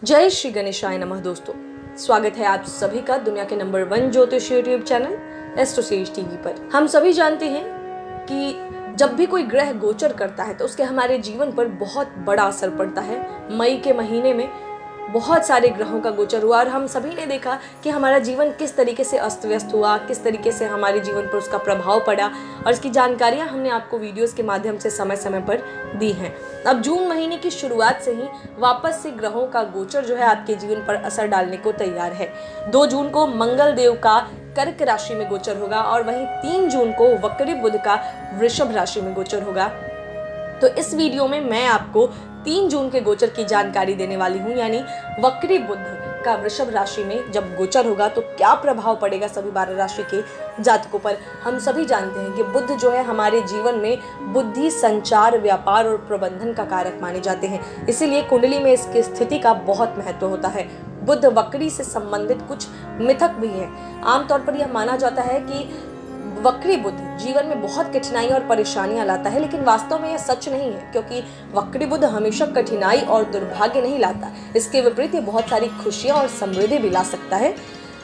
जय श्री गणेशाय नमः। दोस्तों, स्वागत है आप सभी का दुनिया के नंबर 1 ज्योतिष यूट्यूब चैनल एस्ट्रोसेज टीवी पर। हम सभी जानते हैं कि जब भी कोई ग्रह गोचर करता है तो उसके हमारे जीवन पर बहुत बड़ा असर पड़ता है। मई के महीने में बहुत सारे ग्रहों का गोचर हुआ और हम सभी ने देखा कि हमारा जीवन किस तरीके से अस्त व्यस्त हुआ, किस तरीके से हमारे जीवन पर उसका प्रभाव पड़ा, और इसकी जानकारियां हमने आपको वीडियोस के माध्यम से समय समय पर दी हैं। अब जून महीने की शुरुआत से ही वापस से ग्रहों का गोचर जो है आपके जीवन पर असर डालने को तैयार है। 2 जून को मंगल देव का कर्क राशि में गोचर होगा और वहीं 3 जून को वक्री बुध का वृषभ राशि में गोचर होगा। तो इस वीडियो में मैं आपको 3 जून के गोचर की जानकारी देने वाली हूँ, यानी वक्री बुध का वृषभ राशि में जब गोचर होगा तो क्या प्रभाव पड़ेगा सभी 12 राशि के जातकों पर। हम सभी जानते हैं कि बुध जो है हमारे जीवन में बुद्धि, संचार, व्यापार और प्रबंधन का कारक माने जाते हैं। इसीलिए कुंडली में इसकी स्थिति का बहुत महत्व होता है। बुध वक्री से संबंधित कुछ मिथक भी है। आमतौर पर यह माना जाता है कि वक्री बुध जीवन में बहुत कठिनाई और परेशानियां लाता है, लेकिन वास्तव में यह सच नहीं है, क्योंकि वक्री बुध हमेशा कठिनाई और दुर्भाग्य नहीं लाता। इसके विपरीत ये बहुत सारी खुशियां और समृद्धि भी ला सकता है।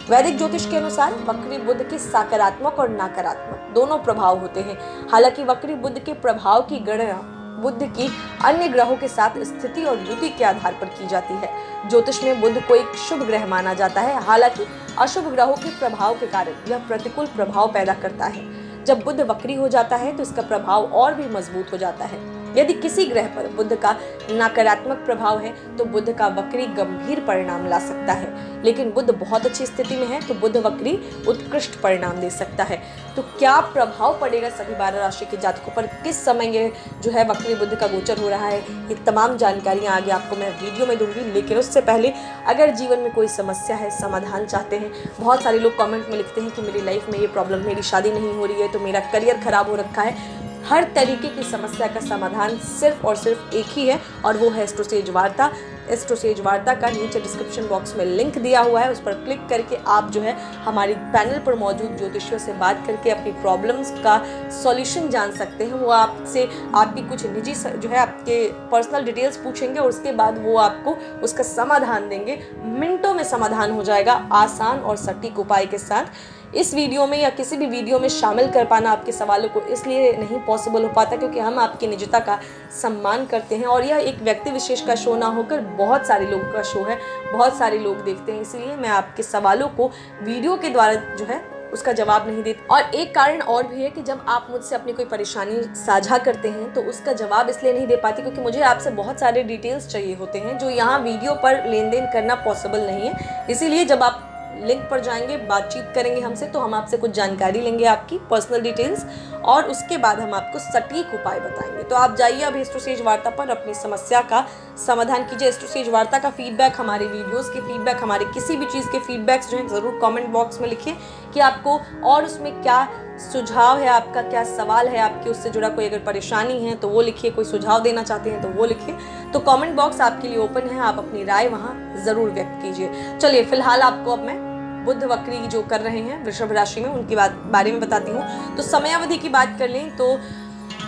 वैदिक ज्योतिष के अनुसार वक्री बुध के सकारात्मक और नकारात्मक दोनों प्रभाव होते हैं। हालांकि वक्री बुध के प्रभाव की गणना बुध की अन्य ग्रहों के साथ स्थिति और युति के आधार पर की जाती है। ज्योतिष में बुध को एक शुभ ग्रह माना जाता है, हालांकि अशुभ ग्रहों के प्रभाव के कारण यह प्रतिकूल प्रभाव पैदा करता है। जब बुध वक्री हो जाता है तो इसका प्रभाव और भी मजबूत हो जाता है। यदि किसी ग्रह पर बुध का नकारात्मक प्रभाव है तो बुध का वक्री गंभीर परिणाम ला सकता है, लेकिन बुध बहुत अच्छी स्थिति में है तो बुध वक्री उत्कृष्ट परिणाम दे सकता है। तो क्या प्रभाव पड़ेगा सभी 12 राशि के जातकों पर, किस समय ये जो है वक्री बुध का गोचर हो रहा है, ये तमाम जानकारियां आगे आपको मैं वीडियो में दूंगी। लेकिन उससे पहले अगर जीवन में कोई समस्या है, समाधान चाहते हैं, बहुत सारे लोग कमेंट में लिखते हैं कि मेरी लाइफ में ये प्रॉब्लम, मेरी शादी नहीं हो रही है, तो मेरा करियर खराब हो रखा है। हर तरीके की समस्या का समाधान सिर्फ और सिर्फ एक ही है, और वो है एस्ट्रोसेज वार्ता। एस्ट्रोसेज वार्ता का नीचे डिस्क्रिप्शन बॉक्स में लिंक दिया हुआ है, उस पर क्लिक करके आप जो है हमारी पैनल पर मौजूद ज्योतिषियों से बात करके अपनी प्रॉब्लम्स का सॉल्यूशन जान सकते हैं। वो आपसे आपकी कुछ निजी जो है आपके पर्सनल डिटेल्स पूछेंगे और उसके बाद वो आपको उसका समाधान देंगे। मिनटों में समाधान हो जाएगा, आसान और सटीक उपाय के साथ। इस वीडियो में या किसी भी वीडियो में शामिल कर पाना आपके सवालों को इसलिए नहीं पॉसिबल हो पाता क्योंकि हम आपकी निजता का सम्मान करते हैं, और यह एक व्यक्ति विशेष का शो ना होकर बहुत सारे लोगों का शो है, बहुत सारे लोग देखते हैं। इसलिए मैं आपके सवालों को वीडियो के द्वारा जो है उसका जवाब नहीं देती। और एक कारण और भी है कि जब आप मुझसे अपनी कोई परेशानी साझा करते हैं तो उसका जवाब इसलिए नहीं दे पाती क्योंकि मुझे आपसे बहुत सारे डिटेल्स चाहिए होते हैं जो यहाँ वीडियो पर लेन देन करना पॉसिबल नहीं है। इसीलिए जब आप लिंक पर जाएंगे, बातचीत करेंगे हमसे, तो हम आपसे कुछ जानकारी लेंगे, आपकी पर्सनल डिटेल्स, और उसके बाद हम आपको सटीक उपाय बताएंगे। तो आप जाइए अभी एस्ट्रोसेज वार्ता पर अपनी समस्या का समाधान कीजिए। एस्ट्रोसेज वार्ता का फीडबैक, हमारे वीडियोस के फीडबैक, हमारे किसी भी चीज़ के फीडबैक्स जो है ज़रूर कमेंट बॉक्स में लिखिए कि आपको और उसमें क्या सुझाव है, आपका क्या सवाल है, आपकी उससे जुड़ा कोई अगर परेशानी है तो वो लिखिए, कोई सुझाव देना चाहते हैं तो वो लिखिए। तो कमेंट बॉक्स आपके लिए ओपन है, आप अपनी राय वहाँ ज़रूर व्यक्त कीजिए। चलिए फिलहाल आपको अब मैं बुध वक्री जो कर रहे हैं वृषभ राशि में उनकी बारे में बताती हूँ। तो समयावधि की बात कर लें तो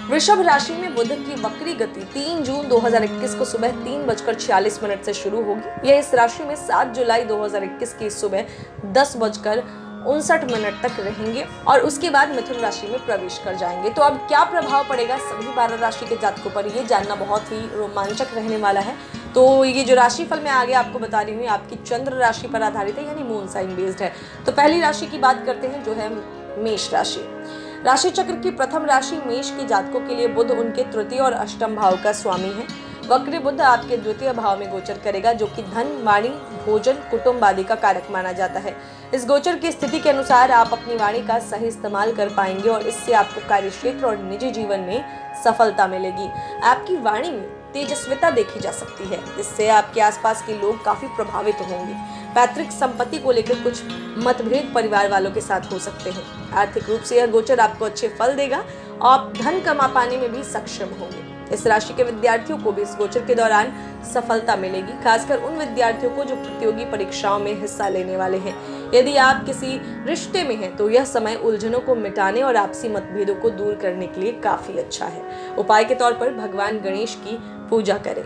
वृषभ राशि में बुध की वक्री गति 3 जून 2021 को सुबह 3:46 से शुरू होगी। यह इस राशि में 7 जुलाई 2021 की सुबह 10:59 तक रहेंगे और उसके बाद मिथुन राशि में प्रवेश कर जाएंगे। तो अब क्या प्रभाव पड़ेगा सभी 12 राशि के जातकों पर, ये जानना बहुत ही रोमांचक रहने वाला है। तो ये जो राशिफल मैं आगे आपको बता रही हूँ आपकी चंद्र राशि पर आधारित है, यानी मून साइन बेस्ड है। तो पहली राशि की बात करते हैं जो है मेष राशि। राशि चक्र की प्रथम राशि मेष के जातकों के लिए बुध उनके तृतीय और अष्टम भाव का स्वामी है। वक्री बुध आपके द्वितीय भाव में गोचर करेगा जो कि धन, वाणी, भोजन, कुटुंब आदि का कारक माना जाता है। इस गोचर की स्थिति के अनुसार आप अपनी वाणी का सही इस्तेमाल कर पाएंगे और इससे आपको कार्यक्षेत्र और निजी जीवन में सफलता मिलेगी। आपकी वाणी में तेजस्विता देखी जा सकती है, जिससे आपके आसपास के लोग काफी प्रभावित होंगे। पैतृक संपत्ति को लेकर कुछ मतभेद परिवार वालों के साथ हो सकते हैं। आर्थिक रूप से यह गोचर आपको अच्छे फल देगा और आप धन कमा पाने में भी सक्षम होंगे। इस राशि के विद्यार्थियों को भी इस गोचर के दौरान सफलता मिलेगी, खासकर उन विद्यार्थियों को जो प्रतियोगी परीक्षाओं में हिस्सा लेने वाले हैं। यदि आप किसी रिश्ते में हैं तो यह समय उलझनों को मिटाने और आपसी मतभेदों को दूर करने के लिए काफी अच्छा है। उपाय के तौर पर भगवान गणेश की पूजा करें।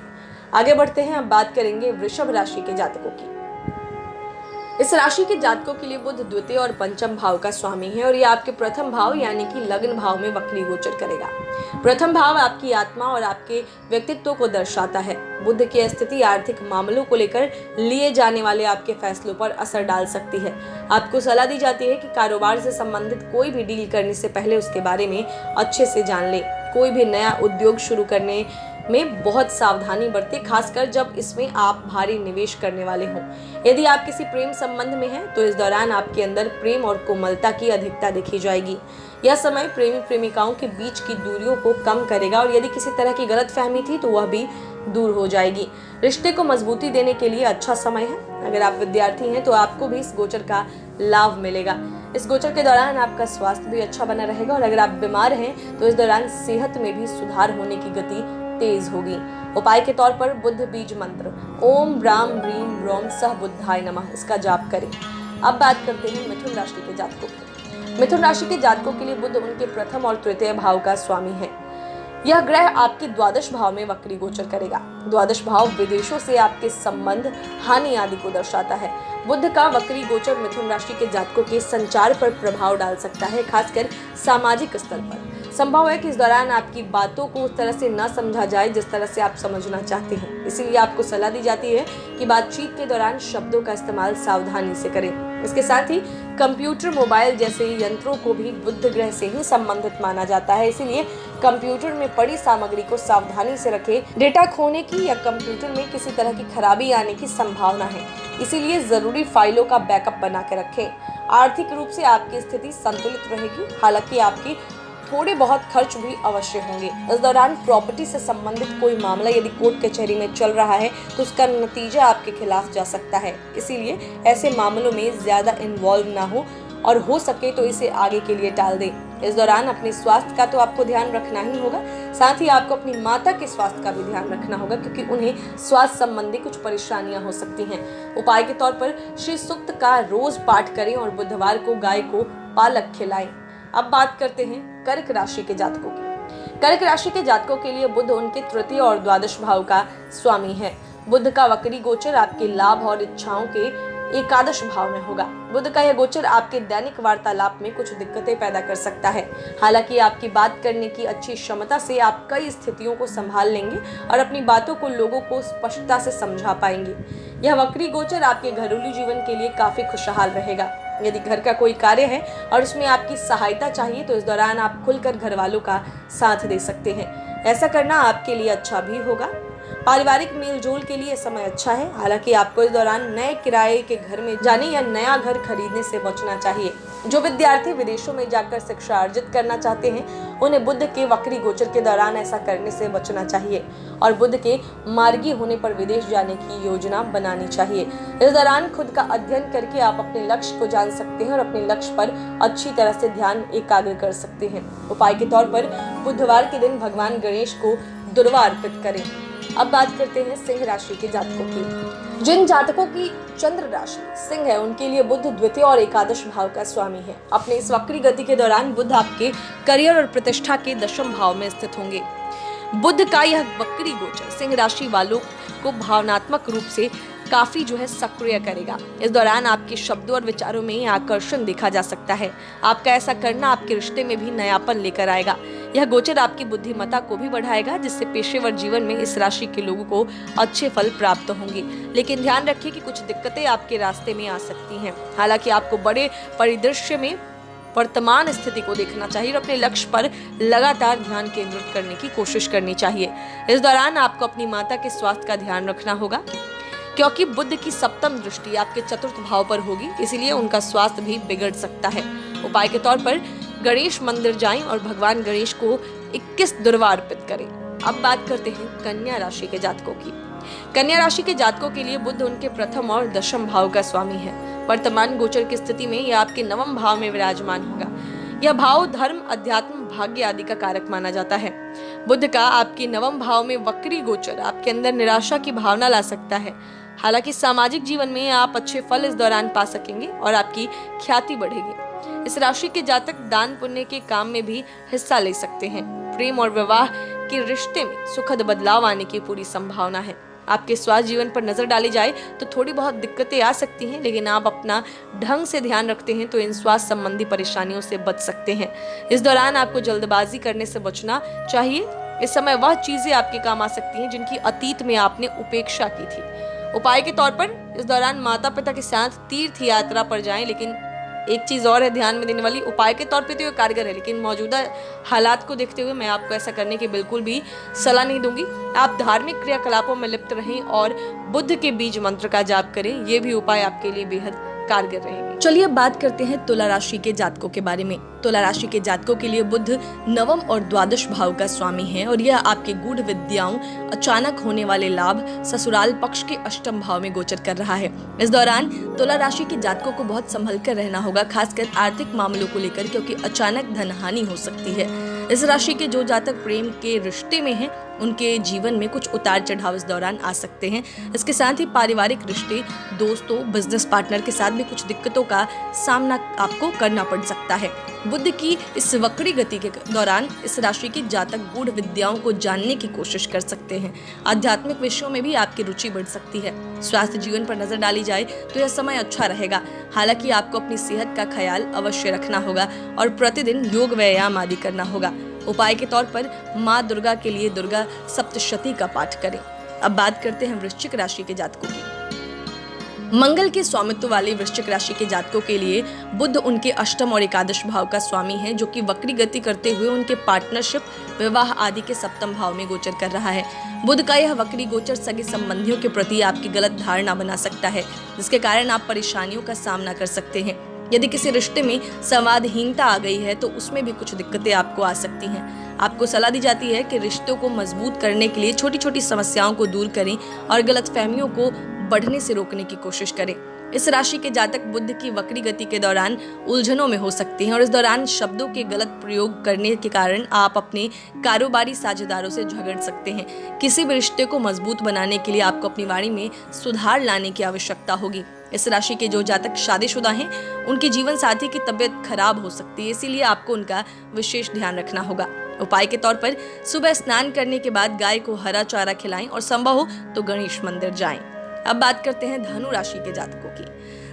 आगे बढ़ते हैं, अब बात करेंगे वृषभ राशि के जातकों की। इस राशि के जातकों के लिए बुध द्वितीय और पंचम भाव का स्वामी है और ये आपके प्रथम भाव यानी कि लग्न भाव में वक्री गोचर करेगा। प्रथम भाव आपकी आत्मा और आपके व्यक्तित्व को दर्शाता है। बुध की स्थिति आर्थिक मामलों को लेकर लिए जाने वाले आपके फैसलों पर असर डाल सकती है। आपको सलाह दी जाती है कि कारोबार से संबंधित कोई भी डील करने से पहले उसके बारे में अच्छे से जान ले। कोई भी नया उद्योग शुरू करने में बहुत सावधानी बरतें, खासकर जब इसमें आप भारी निवेश करने वाले हों। यदि आप किसी प्रेम संबंध में हैं तो इस दौरान आपके अंदर प्रेम और कोमलता की अधिकता देखी जाएगी। यह समय प्रेमी प्रेमिकाओं के बीच की दूरियों को कम करेगा और यदि किसी तरह की गलतफहमी थी तो वह भी दूर हो जाएगी। रिश्ते को मजबूती देने के लिए अच्छा समय है। अगर आप विद्यार्थी हैं तो आपको भी इस गोचर का लाभ मिलेगा। इस गोचर के दौरान आपका स्वास्थ्य भी अच्छा बना रहेगा और अगर आप बीमार हैं तो इस दौरान सेहत में भी सुधार होने की गति तेज होगी। उपाय के तौर पर बुध बीज मंत्र ओम ब्राम ह्रीम ब्रह्म सह बुद्धाय नमः इसका जाप करें। अब बात करते हैं मिथुन राशि के जातकों की। मिथुन राशि के जातकों के लिए बुध उनके प्रथम और तृतीय भाव का स्वामी है। यह ग्रह आपके द्वादश भाव में वक्री गोचर करेगा। द्वादश भाव विदेशों से आपके संबंध, हानि आदि को दर्शाता है। बुध का वक्री गोचर मिथुन राशि के जातकों के संचार पर प्रभाव डाल सकता है, खासकर सामाजिक स्तर पर। संभव है कि इस दौरान आपकी बातों को उस तरह से न समझा जाए जिस तरह से आप समझना चाहते हैं। इसीलिए आपको सलाह दी जाती है कि बातचीत के दौरान शब्दों का इस्तेमाल सावधानी से करें। इसके साथ ही कंप्यूटर, मोबाइल जैसे यंत्रों को भी बुध ग्रह से ही संबंधित माना जाता है। इसीलिए कंप्यूटर में पड़ी सामग्री को सावधानी से रखें। डेटा खोने की या कंप्यूटर में किसी तरह की खराबी आने की संभावना है, इसीलिए जरूरी फाइलों का बैकअप बना के रखें। आर्थिक रूप से आपकी स्थिति संतुलित रहेगी, हालांकि आपकी थोड़े बहुत खर्च भी अवश्य होंगे। इस दौरान प्रॉपर्टी से संबंधित कोई मामला यदि कोर्ट कचहरी में चल रहा है तो उसका नतीजा आपके खिलाफ जा सकता है। इसीलिए ऐसे मामलों में ज्यादा इन्वॉल्व ना हो और हो सके तो इसे आगे के लिए टाल दें। इस दौरान अपने स्वास्थ्य का तो आपको ध्यान रखना ही होगा, साथ ही आपको अपनी माता के स्वास्थ्य का भी ध्यान रखना होगा क्योंकि उन्हें स्वास्थ्य संबंधी कुछ परेशानियां हो सकती हैं। उपाय के तौर पर श्री सूक्त का रोज पाठ करें और बुधवार को गाय को पालक खिलाएं। अब बात करते हैं कर्क राशि के जातकों की। कर्क राशि के जातकों के लिए बुध उनके तृतीय और द्वादश भाव का स्वामी है। बुध का वक्री गोचर आपके लाभ और इच्छाओं के एकादश भाव में होगा। बुध का यह गोचर आपके दैनिक वार्तालाप में कुछ दिक्कतें पैदा कर सकता है। हालांकि आपकी बात करने की अच्छी क्षमता से आप कई स्थितियों को संभाल लेंगे और अपनी बातों को लोगों को स्पष्टता से समझा पाएंगे। यह वक्री गोचर आपके घरेलू जीवन के लिए काफी खुशहाल रहेगा। यदि घर का कोई कार्य है और उसमें आपकी सहायता चाहिए तो इस दौरान आप खुलकर घर वालों का साथ दे सकते हैं। ऐसा करना आपके लिए अच्छा भी होगा। पारिवारिक मेलजोल के लिए समय अच्छा है, हालांकि आपको इस दौरान नए किराए के घर में जाने या नया घर खरीदने से बचना चाहिए। जो विद्यार्थी विदेशों में जाकर शिक्षा अर्जित करना चाहते हैं उन्हें बुध के वक्री गोचर के दौरान ऐसा करने से बचना चाहिए और बुध के मार्गी होने पर विदेश जाने की योजना बनानी चाहिए। इस दौरान खुद का अध्ययन करके आप अपने लक्ष्य को जान सकते हैं और अपने लक्ष्य पर अच्छी तरह से ध्यान एकाग्र कर सकते हैं। उपाय के तौर पर बुधवार के दिन भगवान गणेश को दुर्वा अर्पित करें। अब बात करते हैं सिंह राशि के जातकों की। जिन जातकों की चंद्र राशि सिंह है उनके लिए बुध द्वितीय और एकादश भाव का स्वामी है। अपने इस वक्री गति के दौरान बुध आपके करियर और प्रतिष्ठा के दशम भाव में स्थित होंगे। बुध का यह वक्री गोचर सिंह राशि वालों को भावनात्मक रूप से काफी सक्रिय करेगा। इस दौरान आपके शब्दों और विचारों में आकर्षण देखा जा सकता है। आपका ऐसा करना आपके रिश्ते में भी नयापन लेकर आएगा। यह गोचर आपकी बुद्धिमत्ता को भी बढ़ाएगा, जिससे पेशेवर जीवन में इस राशि के लोगों को अच्छे फल प्राप्त होंगे। लेकिन ध्यान रखिए कि कुछ दिक्कतें आपके रास्ते में आ सकती हैं। हालांकि आपको बड़े परिदृश्य में वर्तमान स्थिति को देखना चाहिए और अपने लक्ष्य पर लगातार ध्यान केंद्रित करने की कोशिश करनी चाहिए। इस दौरान आपको अपनी माता के स्वास्थ्य का ध्यान रखना होगा क्योंकि बुध की सप्तम दृष्टि आपके चतुर्थ भाव पर होगी, इसलिए उनका स्वास्थ्य भी बिगड़ सकता है। उपाय के तौर पर गणेश मंदिर जाएं और भगवान गणेश को 21 दुर्वा अर्पित करें। अब बात करते हैं कन्या राशि के जातकों की। कन्या राशि के जातकों के लिए बुध उनके प्रथम और दशम भाव का स्वामी है। वर्तमान गोचर की स्थिति में यह आपके नवम भाव में विराजमान होगा। यह भाव धर्म, अध्यात्म, भाग्य आदि का कारक माना जाता है। बुध का आपके नवम भाव में वक्री गोचर आपके अंदर निराशा की भावना ला सकता है। हालांकि सामाजिक जीवन में आप अच्छे फल इस दौरान पा सकेंगे और आपकी ख्याति बढ़ेगी। इस राशि के जातक दान पुण्य के काम में भी हिस्सा ले सकते हैं। प्रेम और विवाह के रिश्ते में सुखद बदलाव आने की पूरी संभावना है। आपके स्वास्थ्य जीवन पर नजर डाली जाए तो थोड़ी बहुत दिक्कतें आ सकती हैं, लेकिन आप अपना ढंग से ध्यान रखते हैं तो इन स्वास्थ्य संबंधी परेशानियों से बच सकते हैं। इस दौरान आपको जल्दबाजी करने से बचना चाहिए। इस समय वह चीजें आपके काम आ सकती हैं जिनकी अतीत में आपने उपेक्षा की थी। उपाय के तौर पर इस दौरान माता पिता के साथ तीर्थ यात्रा पर जाएं, लेकिन एक चीज और है ध्यान में देने वाली, उपाय के तौर पे तो ये कारगर है, लेकिन मौजूदा हालात को देखते हुए मैं आपको ऐसा करने की बिल्कुल भी सलाह नहीं दूंगी। आप धार्मिक क्रियाकलापों में लिप्त रहें और बुद्ध के बीज मंत्र का जाप करें, ये भी उपाय आपके लिए बेहद कारगर रहेंगे। चलिए अब बात करते हैं तुला राशि के जातकों के बारे में। तुला राशि के जातकों के लिए बुध नवम और द्वादश भाव का स्वामी है और यह आपके गूढ़ विद्याओं, अचानक होने वाले लाभ, ससुराल पक्ष के अष्टम भाव में गोचर कर रहा है। इस दौरान तुला राशि के जातकों को बहुत संभल कर रहना होगा, खासकर आर्थिक मामलों को लेकर, क्योंकि अचानक धन हानि हो सकती है। इस राशि के जो जातक प्रेम के रिश्ते में हैं, उनके जीवन में कुछ उतार चढ़ाव इस दौरान आ सकते हैं। इसके साथ ही पारिवारिक रिश्ते, दोस्तों, बिजनेस पार्टनर के साथ भी कुछ दिक्कतों का सामना आपको करना पड़ सकता है। बुध की इस वक्री गति के दौरान इस राशि के जातक गूढ़ विद्याओं को जानने की कोशिश कर सकते हैं। आध्यात्मिक विषयों में भी आपकी रुचि बढ़ सकती है। स्वास्थ्य जीवन पर नजर डाली जाए तो यह समय अच्छा रहेगा। हालांकि आपको अपनी सेहत का ख्याल अवश्य रखना होगा और प्रतिदिन योग व्यायाम आदि करना होगा। उपाय के तौर पर माँ दुर्गा के लिए दुर्गा सप्तशती का पाठ करें। अब बात करते हैं वृश्चिक राशि के जातकों की। मंगल के स्वामित्व वाले वृश्चिक राशि के जातकों के लिए बुध उनके अष्टम और एकादश भाव का स्वामी है, जो कि वक्री गति करते हुए उनके पार्टनरशिप, विवाह आदि के सप्तम भाव में गोचर कर रहा है। बुध का यह वक्री गोचर सगे संबंधियों के प्रति आपकी गलत धारणा बना सकता है, जिसके कारण आप परेशानियों का सामना कर सकते हैं। यदि किसी रिश्ते में संवादहीनता आ गई है तो उसमें भी कुछ दिक्कतें आपको आ सकती हैं। आपको सलाह दी जाती है कि रिश्तों को मजबूत करने के लिए छोटी छोटी समस्याओं को दूर करें और गलतफहमियों को बढ़ने से रोकने की कोशिश करें। इस राशि के जातक बुध की वक्री गति के दौरान उलझनों में हो सकते हैं और इस दौरान शब्दों के गलत प्रयोग करने के कारण आप अपने कारोबारी साझेदारों से झगड़ सकते हैं। किसी भी रिश्ते को मजबूत बनाने के लिए आपको अपनी वाणी में सुधार लाने की आवश्यकता होगी। इस राशि के जो जातक शादीशुदा हैं, उनके जीवन साथी की तबीयत खराब हो सकती है, इसीलिए आपको उनका विशेष ध्यान रखना होगा। उपाय के तौर पर सुबह स्नान करने के बाद गाय को हरा चारा खिलाएं और संभव हो तो गणेश मंदिर जाएं। अब बात करते हैं धनु राशि के जातकों की।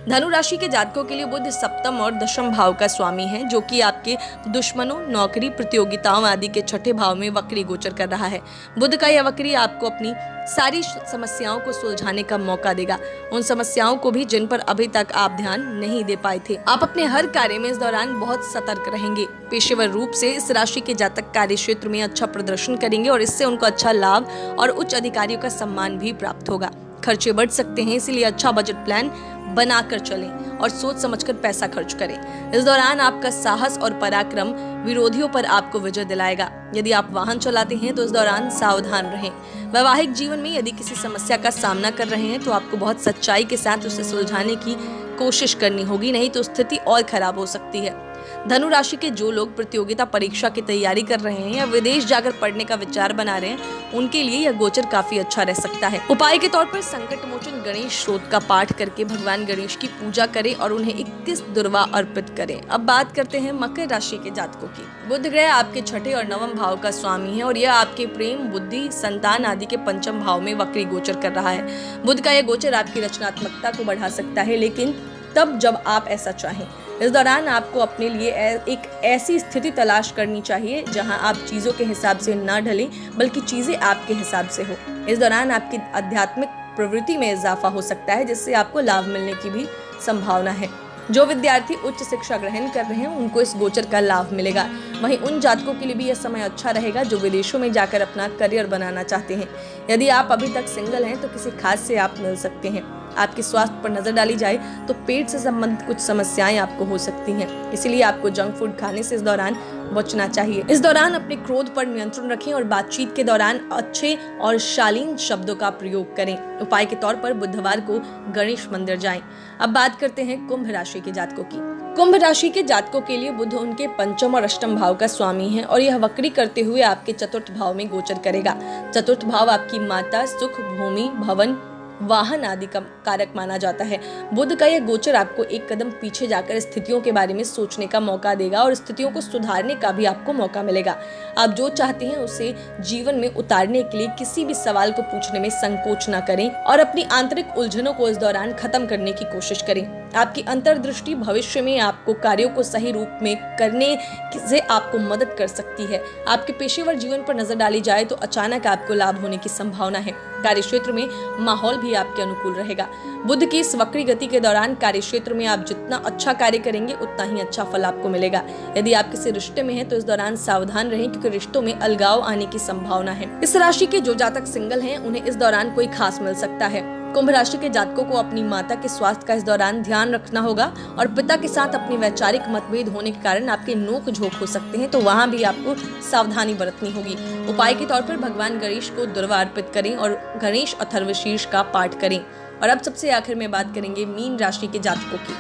धनु राशि के जातकों के लिए बुध सप्तम और दशम भाव का स्वामी है, जो कि आपके दुश्मनों, नौकरी प्रतियोगिताओं आदि के छठे भाव में वक्री गोचर कर रहा है। बुध का यह वक्री आपको अपनी सारी समस्याओं को सुलझाने का मौका देगा, उन समस्याओं को भी जिन पर अभी तक आप ध्यान नहीं दे पाए थे। आप अपने हर कार्य में इस दौरान बहुत सतर्क रहेंगे। पेशेवर रूप से इस राशि के जातक कार्य क्षेत्र में अच्छा प्रदर्शन करेंगे और इससे उनको अच्छा लाभ और उच्च अधिकारियों का सम्मान भी प्राप्त होगा। खर्चे बढ़ सकते हैं, इसीलिए अच्छा बजट प्लान बनाकर चलें और सोच समझकर पैसा खर्च करें। इस दौरान आपका साहस और पराक्रम विरोधियों पर आपको विजय दिलाएगा। यदि आप वाहन चलाते हैं तो इस दौरान सावधान रहें। वैवाहिक जीवन में यदि किसी समस्या का सामना कर रहे हैं तो आपको बहुत सच्चाई के साथ उसे सुलझाने की कोशिश करनी होगी, नहीं तो स्थिति और खराब हो सकती है। धनु राशि के जो लोग प्रतियोगिता परीक्षा की तैयारी कर रहे हैं या विदेश जाकर पढ़ने का विचार बना रहे हैं, उनके लिए यह गोचर काफी अच्छा रह सकता है। उपाय के तौर पर संकट मोचन गणेश स्तोत्र का पाठ करके भगवान गणेश की पूजा करें और उन्हें 21 दुर्वा अर्पित करें। अब बात करते हैं मकर राशि के जातकों की। बुध ग्रह आपके छठे और नवम भाव का स्वामी है और यह आपके प्रेम, बुद्धि, संतान आदि के पंचम भाव में वक्री गोचर कर रहा है। बुध का यह गोचर आपकी रचनात्मकता को बढ़ा सकता है, लेकिन तब जब आप ऐसा चाहें। इस दौरान आपको अपने लिए एक ऐसी स्थिति तलाश करनी चाहिए जहां आप चीज़ों के हिसाब से न ढलें, बल्कि चीज़ें आपके हिसाब से हो। इस दौरान आपकी आध्यात्मिक प्रवृत्ति में इजाफा हो सकता है, जिससे आपको लाभ मिलने की भी संभावना है। जो विद्यार्थी उच्च शिक्षा ग्रहण कर रहे हैं, उनको इस गोचर का लाभ मिलेगा। वहीं उन जातकों के लिए भी यह समय अच्छा रहेगा जो विदेशों में जाकर अपना करियर बनाना चाहते हैं। यदि आप अभी तक सिंगल हैं तो किसी खास से आप मिल सकते हैं। आपके स्वास्थ्य पर नजर डाली जाए तो पेट से संबंधित कुछ समस्याएं आपको हो सकती हैं, इसीलिए आपको जंक फूड खाने से इस दौरान बचना चाहिए। इस दौरान अपने क्रोध पर नियंत्रण रखें और बातचीत के दौरान अच्छे और शालीन शब्दों का प्रयोग करें। उपाय के तौर पर बुधवार को गणेश मंदिर जाएं। अब बात करते हैं कुंभ राशि के जातकों की। कुंभ राशि के जातकों के लिए बुध उनके पंचम और अष्टम भाव का स्वामी है और यह वक्री करते हुए आपके चतुर्थ भाव में गोचर करेगा। चतुर्थ भाव आपकी माता, सुख, भूमि, भवन, वाहन आदि का कारक माना जाता है। बुध का यह गोचर आपको एक कदम पीछे जाकर स्थितियों के बारे में सोचने का मौका देगा और स्थितियों को सुधारने का भी आपको मौका मिलेगा। आप जो चाहते हैं उसे जीवन में उतारने के लिए किसी भी सवाल को पूछने में संकोच न करें और अपनी आंतरिक उलझनों को इस दौरान खत्म करने की कोशिश करें। आपकी अंतर्दृष्टि भविष्य में आपको कार्यों को सही रूप में करने से आपको मदद कर सकती है। आपके पेशेवर जीवन पर नजर डाली जाए तो अचानक आपको लाभ होने की संभावना है। कार्यक्षेत्र में माहौल भी आपके अनुकूल रहेगा। बुध की इस वक्री गति के दौरान कार्यक्षेत्र में आप जितना अच्छा कार्य करेंगे उतना ही अच्छा फल आपको मिलेगा। यदि आप किसी रिश्ते में हैं तो इस दौरान सावधान रहें, क्योंकि रिश्तों में अलगाव आने की संभावना है। इस राशि के जो जातक सिंगल हैं उन्हें इस दौरान कोई खास मिल सकता है। कुंभ राशि के जातकों को अपनी माता के स्वास्थ्य का इस दौरान ध्यान रखना होगा और पिता के साथ अपनी वैचारिक मतभेद होने के कारण आपके नोक झोंक हो सकते हैं, तो वहां भी आपको सावधानी बरतनी होगी। उपाय के तौर पर भगवान गणेश को दुर्वा अर्पित करें और गणेश अथर्वशीर्ष का पाठ करें। और अब सबसे आखिर में बात करेंगे मीन राशि के जातकों की।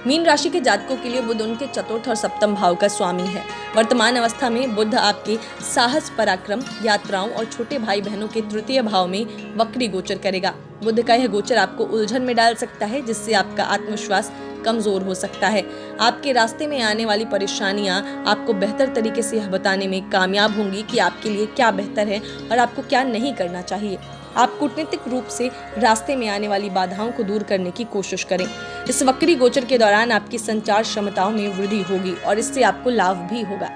मीन राशि के जातकों के लिए बुध उनके चतुर्थ और सप्तम भाव का स्वामी है। वर्तमान अवस्था में बुध आपके साहस, पराक्रम, यात्राओं और छोटे भाई बहनों के तृतीय भाव में वक्री गोचर करेगा। बुध का यह गोचर आपको उलझन में डाल सकता है, जिससे आपका आत्मविश्वास कमजोर हो सकता है। आपके रास्ते में आने वाली परेशानियां आपको बेहतर तरीके से यह बताने में कामयाब होंगी कि आपके लिए क्या बेहतर है और आपको क्या नहीं करना चाहिए। आप कूटनीतिक रूप से रास्ते में आने वाली बाधाओं को दूर करने की कोशिश करें। इस वक्री गोचर के दौरान आपकी संचार क्षमताओं में वृद्धि होगी और इससे आपको लाभ भी होगा।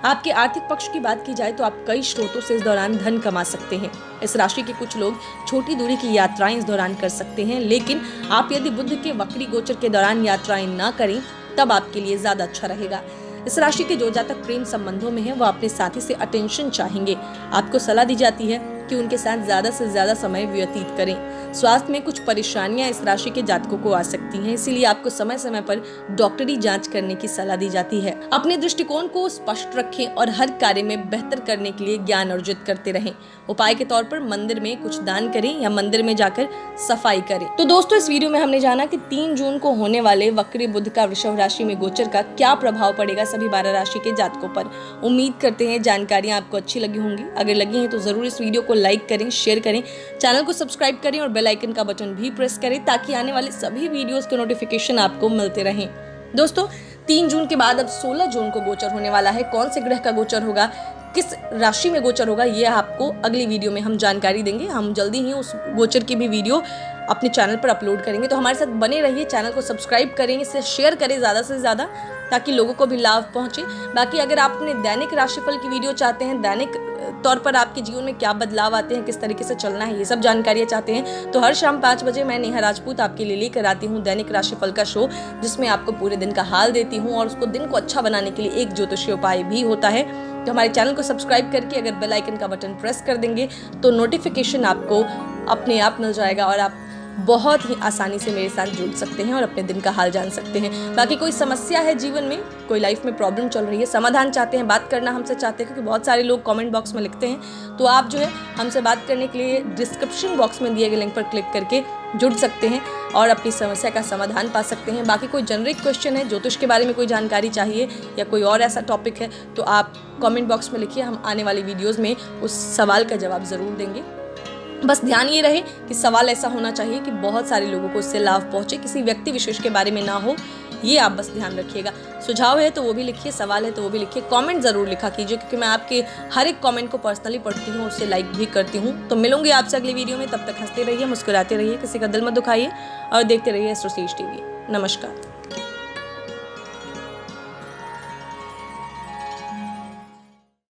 आपके आर्थिक पक्ष की बात की जाए तो आप कई स्रोतों से इस दौरान धन कमा सकते हैं। इस राशि के कुछ लोग छोटी दूरी की यात्राएं इस दौरान कर सकते हैं, लेकिन आप यदि बुध के वक्री गोचर के दौरान यात्राएं ना करें तब आपके लिए ज्यादा अच्छा रहेगा। इस राशि के जो जातक प्रेम संबंधों में हैं, वो अपने साथी से अटेंशन चाहेंगे। आपको सलाह दी जाती है कि उनके साथ ज्यादा से ज्यादा समय व्यतीत करें। स्वास्थ्य में कुछ परेशानियां इस राशि के जातकों को आ सकती हैं, इसीलिए आपको समय समय पर डॉक्टरी जांच करने की सलाह दी जाती है। अपने दृष्टिकोण को स्पष्ट रखें और हर कार्य में बेहतर करने के लिए ज्ञान अर्जित करते रहें। उपाय के तौर पर मंदिर में कुछ दान करें या मंदिर में जाकर सफाई करें। तो दोस्तों, इस वीडियो में हमने जाना कि 3 जून को होने वाले वक्री बुध का वृषभ राशि में गोचर का क्या प्रभाव पड़ेगा सभी 12 राशि के जातकों पर। उम्मीद करते हैं जानकारियां आपको अच्छी लगी होंगी। अगर लगी हैं तो जरूर इस वीडियो को लाइक करें, शेयर करें, चैनल को सब्सक्राइब करें और बेल आइकन का बटन भी प्रेस करें ताकि आने वाले सभी वीडियोस के नोटिफिकेशन आपको मिलते रहें। दोस्तों, 3 जून के बाद अब 16 जून को गोचर होने वाला है। कौन से ग्रह का गोचर होगा, किस राशि में गोचर होगा, ये आपको अगली वीडियो में हम जानकारी देंगे। हम जल्दी ही उस गोचर की भी वीडियो अपने चैनल पर अपलोड करेंगे, तो हमारे साथ बने रहिए। चैनल को सब्सक्राइब करें, इसे शेयर करें ज़्यादा से ज़्यादा ताकि लोगों को भी लाभ पहुंचे। बाकी अगर आप अपने दैनिक राशिफल की वीडियो चाहते हैं, दैनिक तौर पर आपके जीवन में क्या बदलाव आते हैं, किस तरीके से चलना है, ये सब जानकारियां चाहते हैं, तो हर शाम 5 बजे मैं नेहा राजपूत आपके लिए लेकर आती हूँ दैनिक राशिफल का शो, जिसमें आपको पूरे दिन का हाल देती हूँ और उसको दिन को अच्छा बनाने के लिए एक ज्योतिषीय उपाय भी होता है। तो हमारे चैनल को सब्सक्राइब करके अगर बेल आइकन का बटन प्रेस कर देंगे तो नोटिफिकेशन आपको अपने आप मिल जाएगा और आप बहुत ही आसानी से मेरे साथ जुड़ सकते हैं और अपने दिन का हाल जान सकते हैं। बाकी कोई समस्या है जीवन में, कोई लाइफ में प्रॉब्लम चल रही है, समाधान चाहते हैं, बात करना हमसे चाहते हैं, क्योंकि बहुत सारे लोग कमेंट बॉक्स में लिखते हैं, तो आप जो है हमसे बात करने के लिए डिस्क्रिप्शन बॉक्स में दिए गए लिंक पर क्लिक करके जुड़ सकते हैं और अपनी समस्या का समाधान पा सकते हैं। बाकी कोई जेनरिक क्वेश्चन है, ज्योतिष के बारे में कोई जानकारी चाहिए या कोई और ऐसा टॉपिक है, तो आप कमेंट बॉक्स में लिखिए। हम आने वाली वीडियोज़ में उस सवाल का जवाब ज़रूर देंगे। बस ध्यान ये रहे कि सवाल ऐसा होना चाहिए कि बहुत सारे लोगों को उससे लाभ पहुंचे, किसी व्यक्ति विशेष के बारे में ना हो, ये आप बस ध्यान रखिएगा। सुझाव है तो वो भी लिखिए, सवाल है तो वो भी लिखिए, कमेंट जरूर लिखा कीजिए, क्योंकि मैं आपके हर एक कमेंट को पर्सनली पढ़ती हूँ, उससे लाइक भी करती हूँ। तो मिलूंगी आपसे अगली वीडियो में, तब तक हंसते रहिए, मुस्कुराते रहिए, किसी का दिल मत दुखाइए और देखते रहिए एस्ट्रो सेज टीवी। नमस्कार।